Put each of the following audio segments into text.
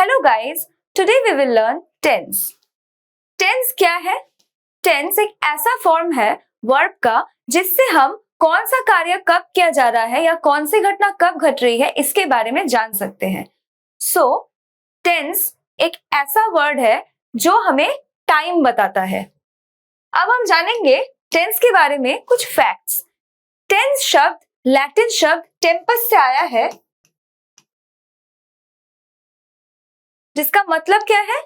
Hello guys, today we will learn tense. Tense क्या है? Tense एक ऐसा फॉर्म है वर्ब का जिससे हम कौन सा कार्य कब किया जा रहा है या कौन सी घटना कब घट रही है इसके बारे में जान सकते हैं। टेंस एक ऐसा वर्ड है जो हमें टाइम बताता है। अब हम जानेंगे टेंस के बारे में कुछ फैक्ट्स। टेंस शब्द लैटिन शब्द टेम्पस से आया है, जिसका मतलब क्या है?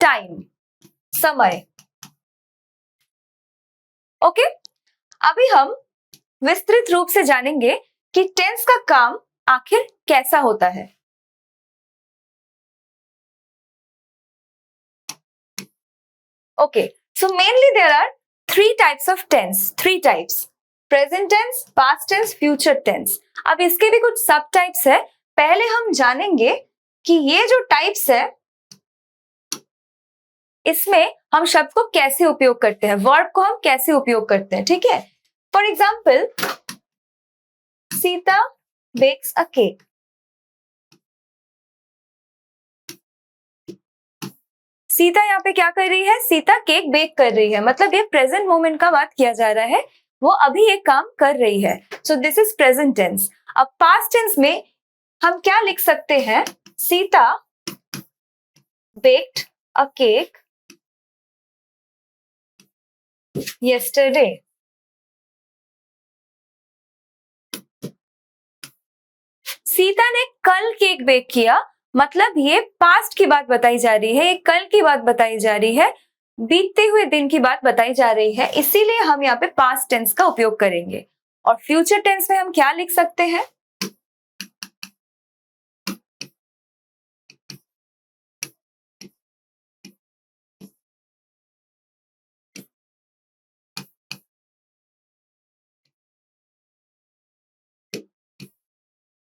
टाइम, समय। ओके, अभी हम विस्तृत रूप से जानेंगे कि टेंस का काम आखिर कैसा होता है। Okay, so mainly there are three types of tense, three types: present tense, past tense, future tense. अब इसके भी कुछ सब टाइप्स है। पहले हम जानेंगे कि ये जो टाइप्स है इसमें हम शब्द को कैसे उपयोग करते हैं, वर्ब को हम कैसे उपयोग करते हैं। ठीक है, for example, Sita bakes a cake. Sita यहाँ पे क्या कर रही है? सीता केक बेक कर रही है, मतलब ये प्रेजेंट मोमेंट का बात किया जा रहा है, वो अभी ये काम कर रही है। So this is present tense. अब पास्ट टेंस में हम क्या लिख सकते हैं? Sita baked a cake yesterday. Sita ने कल केक बेक किया, मतलब ये पास्ट की बात बताई जा रही है, ये कल की बात बताई जा रही है, बीतते हुए दिन की बात बताई जा रही है, इसीलिए हम यहाँ पे पास्ट टेंस का उपयोग करेंगे। और फ्यूचर टेंस में हम क्या लिख सकते हैं?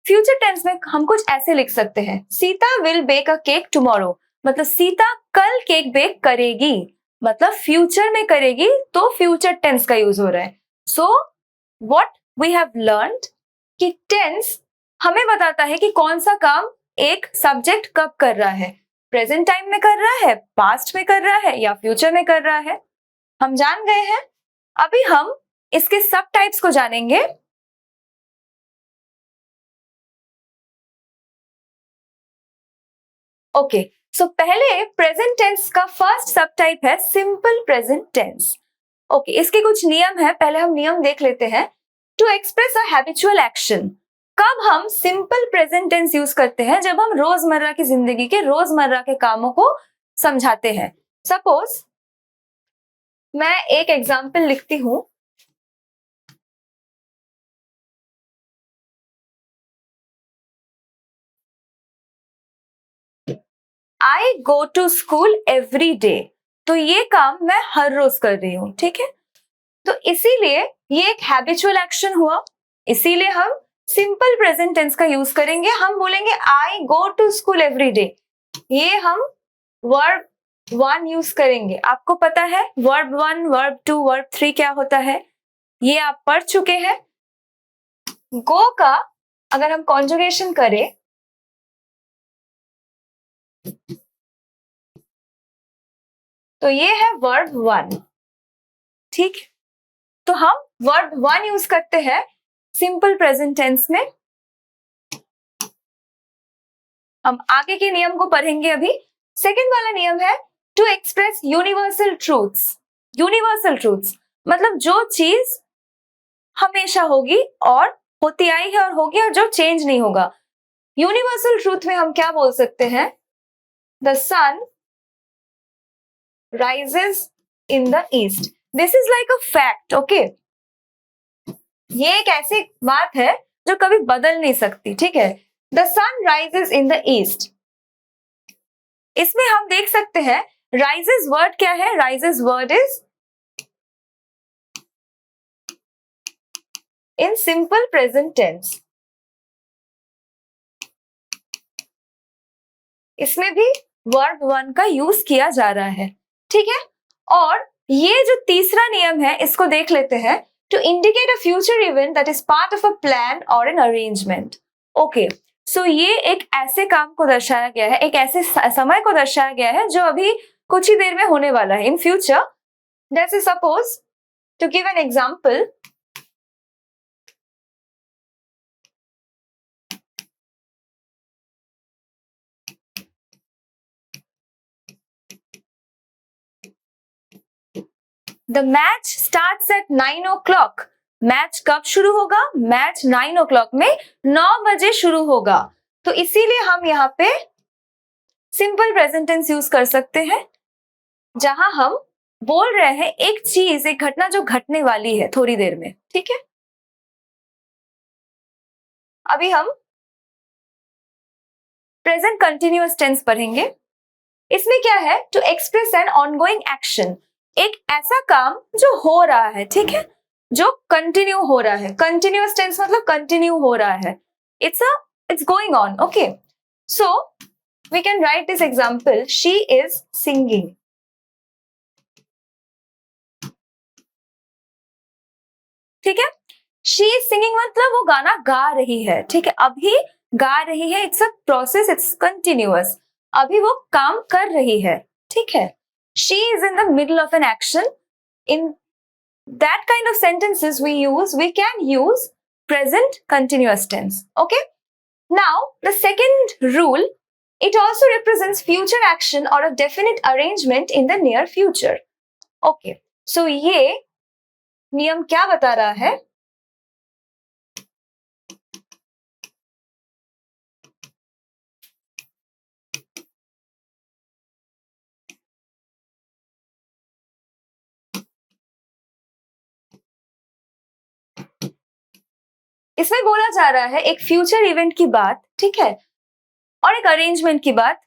फ्यूचर टेंस में हम कुछ ऐसे लिख सकते हैं: Sita will bake a cake tomorrow, मतलब सीता कल केक बेक करेगी, मतलब फ्यूचर में करेगी, तो फ्यूचर टेंस का यूज हो रहा है। So what we have learned कि टेंस हमें बताता है कि कौन सा काम एक सब्जेक्ट कब कर रहा है, प्रेजेंट टाइम में कर रहा है, पास्ट में कर रहा है या फ्यूचर में कर रहा है। हम जान गए हैं। अभी हम इसके सब टाइप्स को जानेंगे। ओके, सो पहले प्रेजेंट टेंस का फर्स्ट सब टाइप है सिंपल प्रेजेंट टेंस। ओके, इसके कुछ नियम है, पहले हम नियम देख लेते हैं। To express a habitual action, कब हम सिंपल प्रेजेंट टेंस यूज करते हैं? जब हम रोजमर्रा की जिंदगी के रोजमर्रा के कामों को समझाते हैं। सपोज मैं एक एग्जाम्पल लिखती हूं। I go to school every day, तो ये काम मैं हर रोज कर रही हूं। ठीक है, तो इसीलिए ये एक हैबिचुअल एक्शन हुआ, इसीलिए हम सिंपल प्रेजेंट टेंस का यूज करेंगे। हम बोलेंगे I go to school every day, ये हम वर्ब वन यूज करेंगे। आपको पता है verb one, verb two, verb three क्या होता है, ये आप पढ़ चुके हैं। गो का अगर हम कॉन्जुगेशन करें तो ये है वर्ब वन। ठीक, तो हम वर्ब वन यूज करते हैं सिंपल प्रेजेंट टेंस में। हम आगे के नियम को पढ़ेंगे अभी। सेकंड वाला नियम है to express universal truths. Universal truths मतलब जो चीज हमेशा होगी और होती आई है और होगी और जो चेंज नहीं होगा। यूनिवर्सल ट्रूथ में हम क्या बोल सकते हैं? The sun rises in the east. This is like a fact. Okay, ये एक ऐसी बात है जो कभी बदल नहीं सकती। ठीक है, the sun rises in the east. इसमें हम देख सकते हैं राइजेस वर्ड क्या है? Rises word is in simple present tense. इसमें भी वर्ब वन का यूज किया जा रहा है। ठीक है, और ये जो तीसरा नियम है इसको देख लेते हैं। To indicate a future event that is part of a plan और एन अरेंजमेंट। ओके, सो ये एक ऐसे काम को दर्शाया गया है, एक ऐसे समय को दर्शाया गया है जो अभी कुछ ही देर में होने वाला है, इन फ्यूचर। जैसे suppose, to give an example, the match starts at 9 o'clock। Match कब शुरू होगा? मैच 9 o'clock में 9 बजे शुरू होगा। तो इसीलिए हम यहाँ पे सिंपल प्रेजेंट टेंस यूज कर सकते हैं, जहां हम बोल रहे हैं एक चीज, एक घटना जो घटने वाली है थोड़ी देर में। ठीक है, अभी हम प्रेजेंट कंटिन्यूअस टेंस पढ़ेंगे। इसमें क्या है? To express an ongoing action, एक ऐसा काम जो हो रहा है, ठीक है, जो कंटिन्यू हो रहा है। कंटिन्यूअस टेंस मतलब कंटिन्यू हो रहा है, it's going on. Okay, so we can write this example, she is singing. ठीक है, शी इज सिंगिंग मतलब वो गाना गा रही है। ठीक है, अभी गा रही है, it's a process, it's continuous, अभी वो काम कर रही है। ठीक है, she is in the middle of an action. In that kind of sentences we can use present continuous tense. Okay, now the second rule, it also represents future action or a definite arrangement in the near future. Okay, so ये नियम क्या बता रहा है? इसमें बोला जा रहा है एक फ्यूचर इवेंट की बात, ठीक है, और एक अरेंजमेंट की बात,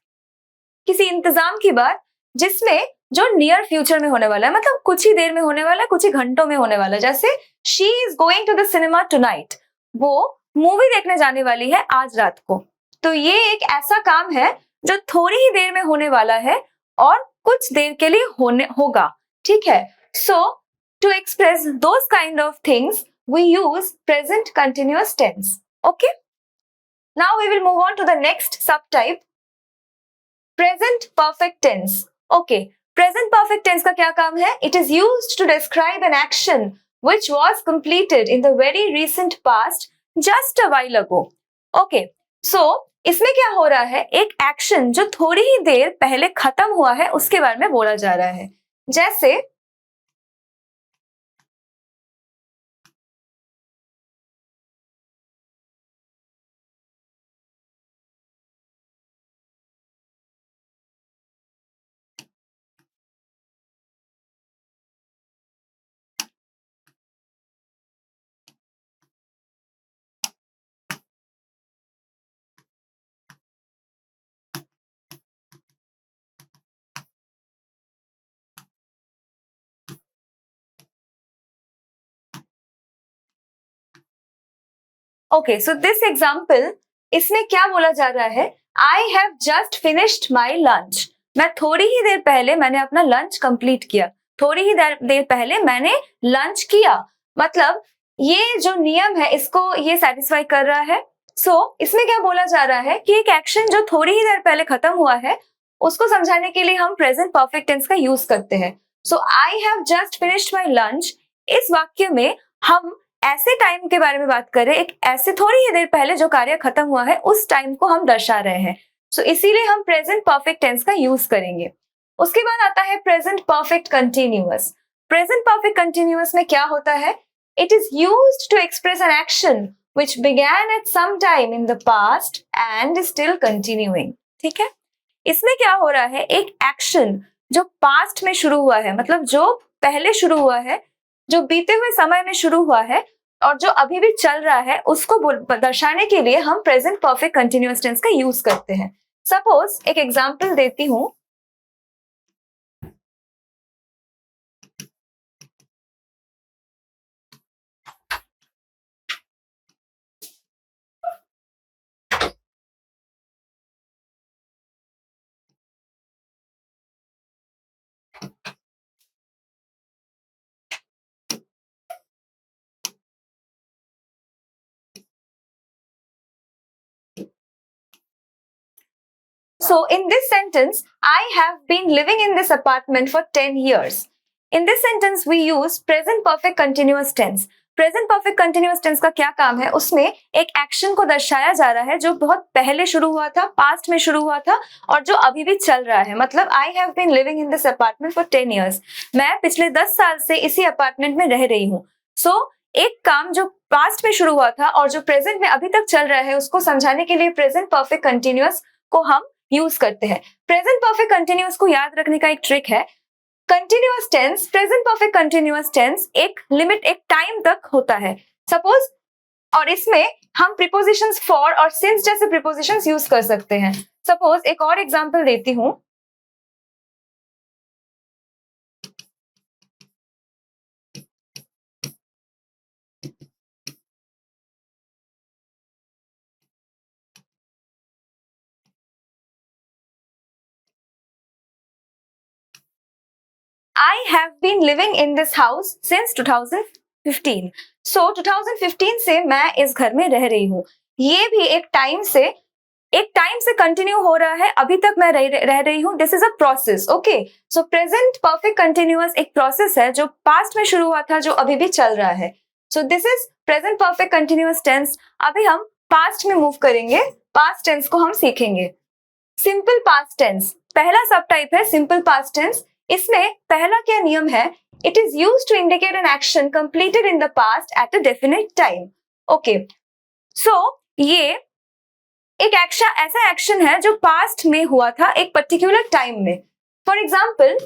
किसी इंतजाम की बात, जिसमें जो नियर फ्यूचर में होने वाला है, मतलब कुछ ही देर में होने वाला है, कुछ ही घंटों में होने वाला है। जैसे she is going to the cinema tonight, वो मूवी देखने जाने वाली है आज रात को। तो ये एक ऐसा काम है जो थोड़ी ही देर में होने वाला है और कुछ देर के लिए होगा। ठीक है, so to express those kind of things we use present continuous tense. Okay, now we will move on to the next subtype, present perfect tense. Okay, present perfect tense का क्या काम है? It is used to describe an action which was completed in the very recent past just a while ago. Okay, so इसमें क्या हो रहा है? एक एक्शन जो थोड़ी ही देर पहले खत्म हुआ है उसके बारे में बोला जा रहा है। जैसे ओके, सो दिस एग्जाम्पल, इसमें क्या बोला जा रहा है? आई have just finished my lunch. मैं थोड़ी ही देर पहले मैंने अपना लंच कंप्लीट किया। थोड़ी ही देर पहले मैंने लंच किया, मतलब ये जो नियम है इसको ये सेटिस्फाई कर रहा है। सो इसमें क्या बोला जा रहा है कि एक एक्शन जो थोड़ी ही देर पहले खत्म हुआ है उसको समझाने के लिए हम प्रेजेंट परफेक्ट टेंस का यूज करते हैं। So I have just finished my lunch, इस वाक्य में हम ऐसे टाइम के बारे में बात करें, एक ऐसे थोड़ी ही देर पहले जो कार्य खत्म हुआ है उस टाइम को हम दर्शा रहे हैं। सो इसीलिए हम प्रेजेंट परफेक्ट टेंस का यूज करेंगे। उसके बाद आता है present perfect continuous. Present perfect continuous में क्या होता है? It is used to express an action which began at some time in the past and is still continuing. ठीक है, इसमें क्या हो रहा है? एक एक्शन जो पास्ट में शुरू हुआ है, मतलब जो पहले शुरू हुआ है, जो बीते हुए समय में शुरू हुआ है और जो अभी भी चल रहा है, उसको दर्शाने के लिए हम प्रेजेंट परफेक्ट कंटिन्यूअस टेंस का यूज करते हैं। सपोज एक एग्जांपल देती हूं, So in this sentence, I have been living in this apartment for 10 years. In this sentence, we use present perfect continuous tense. Present perfect continuous tense का क्या काम है, उसमें एक एक्शन को दर्शाया जा रहा है जो बहुत पहले शुरू हुआ था, पास्ट में शुरू हुआ था और जो अभी भी चल रहा है. मतलब I have been living in this apartment for 10 years. मैं पिछले 10 साल से इसी अपार्टमेंट में रह रही हूँ. सो एक काम जो पास्ट में शुरू हुआ था और जो प्रेजेंट में अभी तक चल रहा है उसको समझाने के लिए प्रेजेंट परफेक्ट कंटिन्यूअस को हम यूज करते हैं. प्रेजेंट परफेक्ट कंटिन्यूअस को याद रखने का एक ट्रिक है. Continuous tense, present perfect continuous tense एक लिमिट, एक टाइम तक होता है. सपोज, और इसमें हम प्रीपोजिशंस फॉर और सिंस जैसे प्रीपोजिशंस यूज कर सकते हैं. सपोज एक और एग्जांपल देती हूं. I have been living in this house since 2015. So 2015 से मैं इस घर में रह रही हूँ. ये भी एक टाइम से कंटिन्यू हो रहा है. अभी तक मैं रह रही हूँ. This is a process. Okay, so present perfect continuous एक प्रोसेस है जो पास्ट में शुरू हुआ था, जो अभी भी चल रहा है. So this is present perfect continuous tense. अभी हम पास्ट में मूव करेंगे. पास्ट टेंस को हम सीखेंगे. सिंपल पास्ट टेंस पहला सब टाइप है. सिंपल पास्ट टेंस, इसमें पहला क्या नियम है? It is use to indicate an action completed in the past at a definite time. Okay, so ये एक एक्शन, ऐसा एक्शन है जो पास्ट में हुआ था एक पर्टिकुलर टाइम में. For example,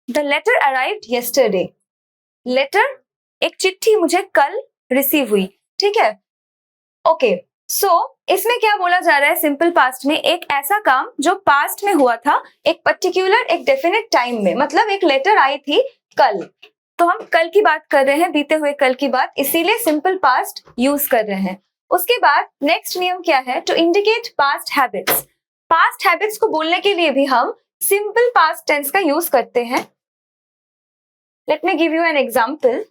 the letter arrived yesterday. Letter, एक चिट्ठी मुझे कल रिसीव हुई. ठीक है, ओके. सो इसमें क्या बोला जा रहा है? सिंपल पास्ट में एक ऐसा काम जो पास्ट में हुआ था एक पर्टिकुलर, एक डेफिनेट टाइम में. मतलब एक लेटर आई थी कल, तो हम कल की बात कर रहे हैं, बीते हुए कल की बात, इसीलिए सिंपल पास्ट यूज कर रहे हैं. उसके बाद नेक्स्ट नियम क्या है? To indicate past habits. Past habits को बोलने के लिए भी हम सिंपल पास्ट टेंस का यूज करते हैं. Let me give you an example.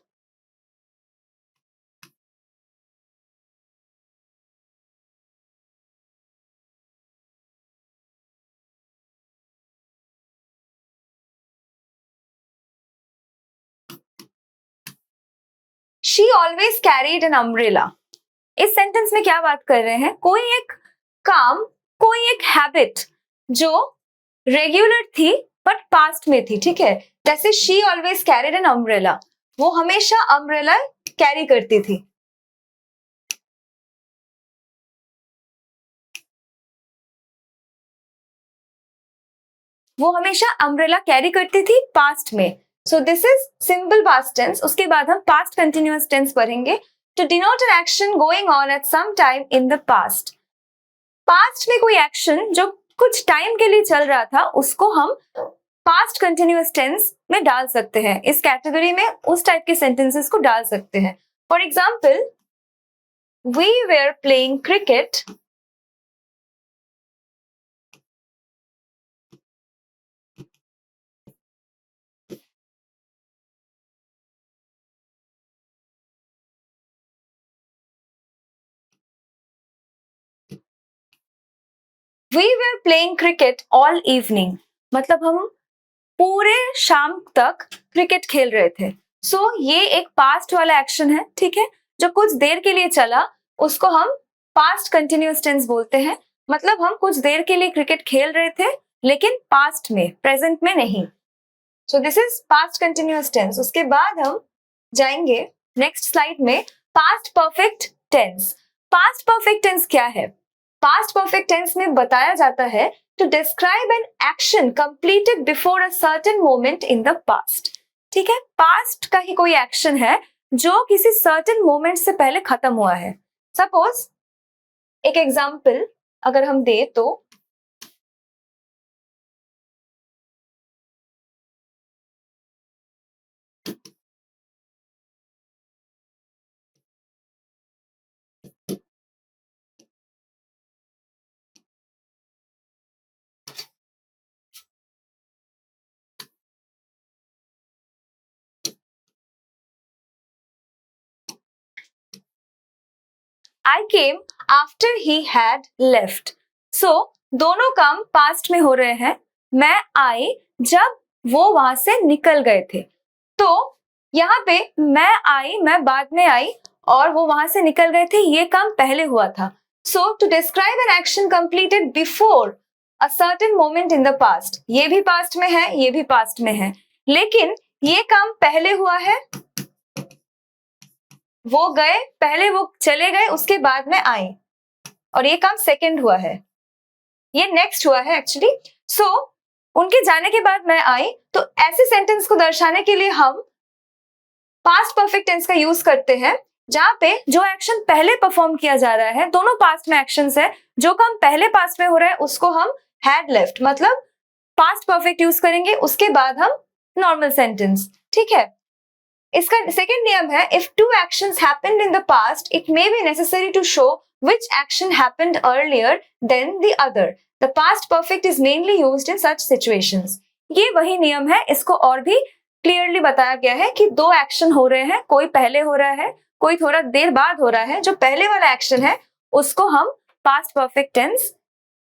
She always carried an umbrella. इस सेंटेंस में क्या बात कर रहे हैं? कोई एक काम, कोई एक हैबिट जो रेगुलर थी बट पास्ट में थी. ठीक है, जैसे she always carried an umbrella, वो हमेशा अम्ब्रेला कैरी करती थी. वो हमेशा अम्ब्रेला कैरी करती थी पास्ट में. So this is simple past tense. उसके बाद हम पास्ट कंटिन्यूअस टेंस पढ़ेंगे. To denote an action going on at some time in the past. Past में कोई एक्शन जो कुछ टाइम के लिए चल रहा था उसको हम पास्ट कंटिन्यूअस टेंस में डाल सकते हैं. इस कैटेगरी में उस टाइप के सेंटेंसेस को डाल सकते हैं. For example, we were playing cricket we were playing cricket all evening. मतलब हम पूरे शाम तक क्रिकेट खेल रहे थे. सो ये एक पास्ट वाला एक्शन है. ठीक है, जो कुछ देर के लिए चला उसको हम पास्ट कंटिन्यूअस टेंस बोलते हैं. मतलब हम कुछ देर के लिए क्रिकेट खेल रहे थे लेकिन पास्ट में, प्रेजेंट में नहीं. So this is past continuous tense. उसके बाद हम जाएंगे नेक्स्ट स्लाइड में past perfect tense. Past perfect tense क्या है? पास्ट परफेक्ट टेंस में बताया जाता है to describe an action completed before a certain moment in the past. ठीक है, पास्ट का ही कोई एक्शन है जो किसी सर्टेन मोमेंट से पहले खत्म हुआ है. सपोज एक एग्जाम्पल अगर हम दे तो, I came after he had left. So दोनों काम पास्ट में हो रहे हैं. मैं आई जब वो वहां से निकल गए थे. तो यहाँ पे मैं आई, मैं बाद में आई और वो वहां से निकल गए थे, ये काम पहले हुआ था. So to describe an action completed before a certain moment in the past, ये भी पास्ट में है, ये भी पास्ट में है, लेकिन ये काम पहले हुआ है, वो गए पहले, वो चले गए, उसके बाद में आई, और ये काम सेकंड हुआ है, ये नेक्स्ट हुआ है एक्चुअली. सो उनके जाने के बाद मैं आई. तो ऐसे सेंटेंस को दर्शाने के लिए हम पास्ट परफेक्ट टेंस का यूज करते हैं, जहां पे जो एक्शन पहले परफॉर्म किया जा रहा है, दोनों पास्ट में एक्शंस है, जो काम पहले पास्ट में हो रहा है उसको हम हैड लेफ्ट मतलब पास्ट परफेक्ट यूज करेंगे, उसके बाद हम नॉर्मल सेंटेंस. ठीक है. इसका सेकंड नियम है, if two actions happened in the past it may be necessary to show which action happened earlier than the other. The past perfect is mainly used in such situations. ये वही नियम है, इसको और भी क्लियरली बताया गया है कि दो एक्शन हो रहे हैं, कोई पहले हो रहा है, कोई थोड़ा देर बाद हो रहा है. जो पहले वाला एक्शन है उसको हम पास्ट परफेक्ट टेंस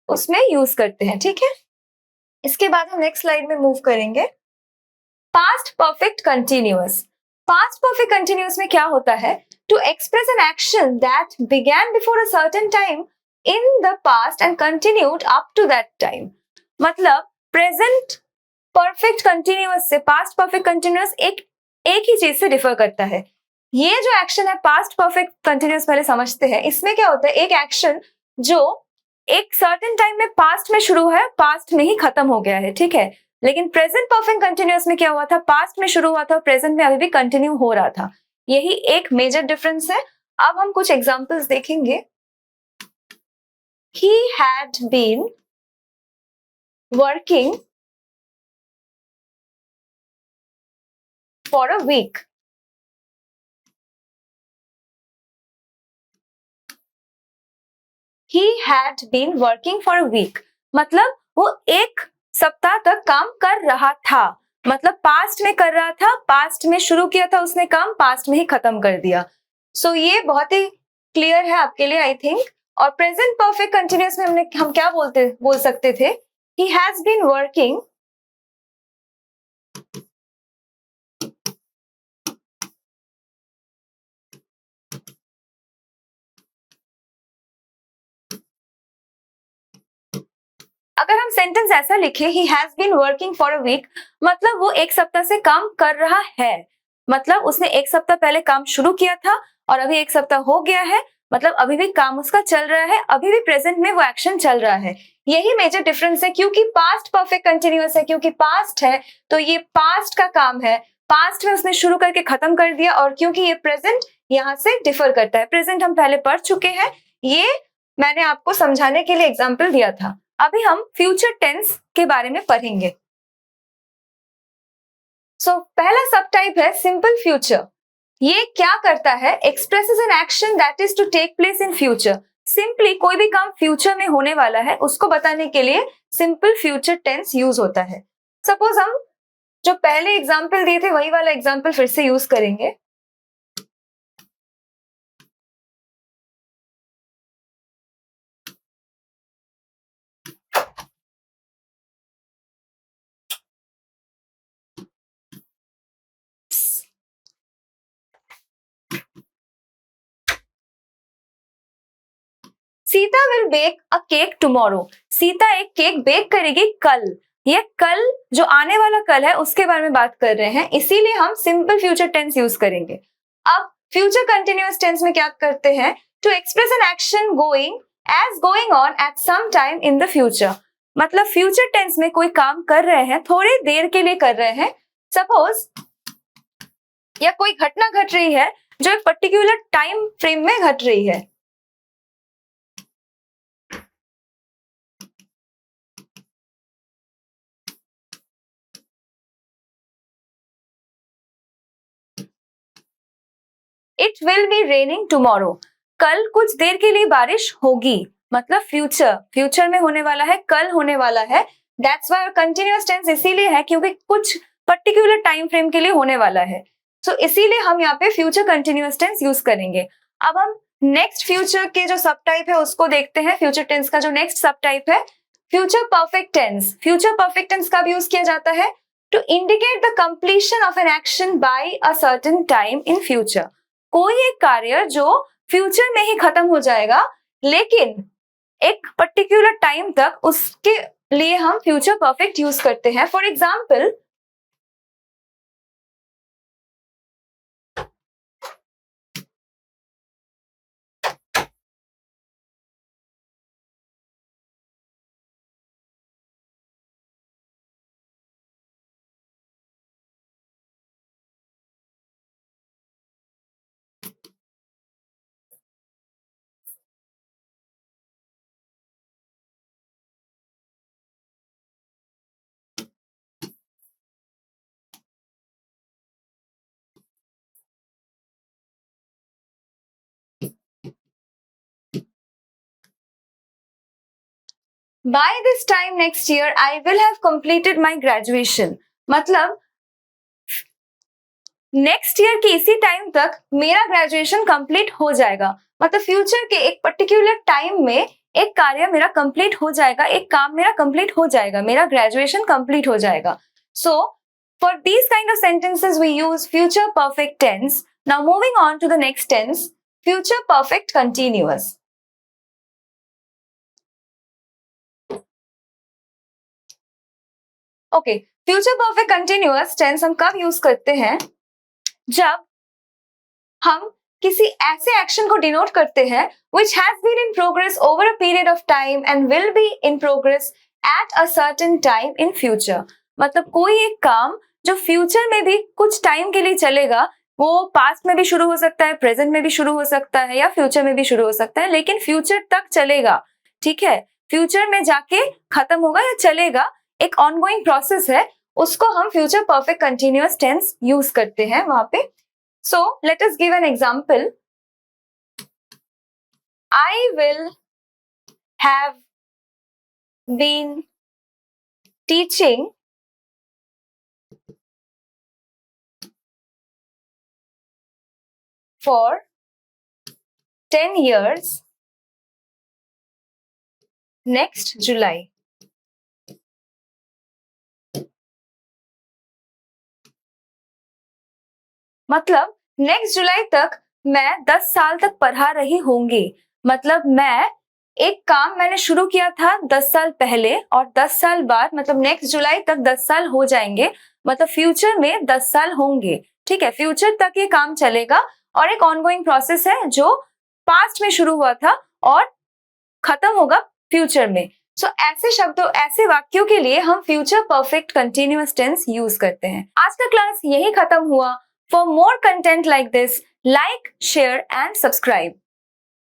उसमें यूज करते हैं. ठीक है. इसके बाद हम नेक्स्ट स्लाइड में मूव करेंगे. Past perfect continuous. Past perfect continuous में क्या होता है? To express an action that began before a certain time in the past and continued up to that time. मतलब प्रेजेंट परफेक्ट कंटिन्यूअस से past perfect continuous एक ही चीज से differ करता है. ये जो एक्शन है पास्ट परफेक्ट कंटिन्यूअस, पहले समझते हैं. इसमें क्या होता है, एक एक्शन जो एक सर्टेन टाइम में पास्ट में शुरू है, पास्ट में ही खत्म हो गया है. ठीक है. लेकिन प्रेजेंट परफेक्ट कंटिन्यूअस में क्या हुआ था, पास्ट में शुरू हुआ था, प्रेजेंट में अभी भी कंटिन्यू हो रहा था. यही एक मेजर डिफरेंस है. अब हम कुछ एग्जांपल्स देखेंगे. He had been working for a week. He had been working for a week. मतलब वो एक सप्ताह तक काम कर रहा था, मतलब पास्ट में कर रहा था, पास्ट में शुरू किया था उसने काम, पास्ट में ही खत्म कर दिया. सो ये बहुत ही क्लियर है आपके लिए आई थिंक. और प्रेजेंट परफेक्ट कंटिन्यूअस में हम क्या बोल सकते थे, ही हैज बीन वर्किंग अगर हम सेंटेंस ऐसा लिखे, he has been working for a week, मतलब वो एक सप्ताह से काम कर रहा है, मतलब उसने एक सप्ताह पहले काम शुरू किया था और अभी एक सप्ताह हो गया है, मतलब अभी भी काम उसका चल रहा है, अभी भी प्रेजेंट में वो एक्शन चल रहा है. यही मेजर डिफरेंस है. क्योंकि पास्ट परफेक्ट कंटिन्यूअस है, क्योंकि पास्ट है तो ये पास्ट का काम है, पास्ट में उसने शुरू करके खत्म कर दिया. और क्योंकि ये प्रेजेंट यहाँ से डिफर करता है, प्रेजेंट हम पहले पढ़ चुके हैं, ये मैंने आपको समझाने के लिए एग्जाम्पल दिया था. अभी हम फ्यूचर टेंस के बारे में पढ़ेंगे. सो पहला सब टाइप है सिंपल फ्यूचर. ये क्या करता है, expresses an action that is to take place in future. Simply कोई भी काम फ्यूचर में होने वाला है उसको बताने के लिए सिंपल फ्यूचर टेंस यूज होता है. सपोज हम जो पहले एग्जाम्पल दिए थे वही वाला एग्जाम्पल फिर से यूज करेंगे. Sita will bake a cake tomorrow. Sita एक केक बेक करेगी कल. ये कल जो आने वाला कल है उसके बारे में बात कर रहे हैं, इसीलिए हम सिंपल फ्यूचर टेंस यूज करेंगे. अब फ्यूचर कंटिन्यूअस टेंस में क्या करते हैं, to express an action going on at some time in the future. मतलब फ्यूचर टेंस में कोई काम कर रहे हैं, थोड़ी देर के लिए कर रहे हैं. सपोज या कोई घटना घट रही है जो एक पर्टिकुलर टाइम फ्रेम में घट रही है. It will be raining tomorrow. कल कुछ देर के लिए बारिश होगी, मतलब फ्यूचर में होने वाला है, कल होने वाला है. दैट्स व्हाई कंटिन्यूअस टेंस इसीलिए है क्योंकि कुछ पर्टिकुलर टाइम फ्रेम के लिए होने वाला है. सो इसीलिए हम यहाँ पे फ्यूचर कंटिन्यूअस टेंस यूज करेंगे. अब हम नेक्स्ट फ्यूचर के जो सब टाइप है उसको देखते हैं। फ्यूचर टेंस का जो नेक्स्ट सब टाइप है future perfect tense. Future perfect tense कब यूज किया जाता है? To indicate the completion of an action by a certain time in future. कोई एक कार्य जो फ्यूचर में ही खत्म हो जाएगा लेकिन एक पर्टिकुलर टाइम तक, उसके लिए हम फ्यूचर परफेक्ट यूज करते हैं। For example, by this time next year I will have completed my graduation। मतलब नेक्स्ट ईयर के इसी टाइम तक मेरा ग्रेजुएशन कंप्लीट हो जाएगा। मतलब फ्यूचर के एक पर्टिकुलर टाइम में एक कार्य मेरा कंप्लीट हो जाएगा, एक काम मेरा कंप्लीट हो जाएगा, मेरा ग्रेजुएशन कंप्लीट हो जाएगा। So for these kind of sentences we use future perfect tense. Now moving on to the next tense, future perfect continuous. Okay, future perfect continuous tense हम कब यूज करते हैं? जब हम किसी ऐसे एक्शन को डिनोट करते हैं which has been in progress over a period of time and will be in progress at a certain time in future। मतलब कोई एक काम जो फ्यूचर में भी कुछ टाइम के लिए चलेगा, वो पास्ट में भी शुरू हो सकता है, प्रेजेंट में भी शुरू हो सकता है या फ्यूचर में भी शुरू हो सकता है, लेकिन फ्यूचर तक चलेगा। ठीक है, फ्यूचर में जाके खत्म होगा या चलेगा, एक ऑनगोइंग प्रोसेस है, उसको हम future perfect continuous tense use करते हैं वहां पे। So let us give an example. I will have been teaching for 10 years next July। मतलब नेक्स्ट जुलाई तक मैं 10 साल तक पढ़ा रही होंगी। मतलब मैं एक काम मैंने शुरू किया था 10 साल पहले और 10 साल बाद, मतलब नेक्स्ट जुलाई तक 10 साल हो जाएंगे, मतलब फ्यूचर में 10 साल होंगे। ठीक है, फ्यूचर तक ये काम चलेगा और एक ऑनगोइंग प्रोसेस है जो पास्ट में शुरू हुआ था और खत्म होगा फ्यूचर में। सो ऐसे शब्दों, ऐसे वाक्यों के लिए हम future perfect continuous tense use करते हैं। आज का क्लास यही खत्म हुआ। For more content like this, like, share and subscribe.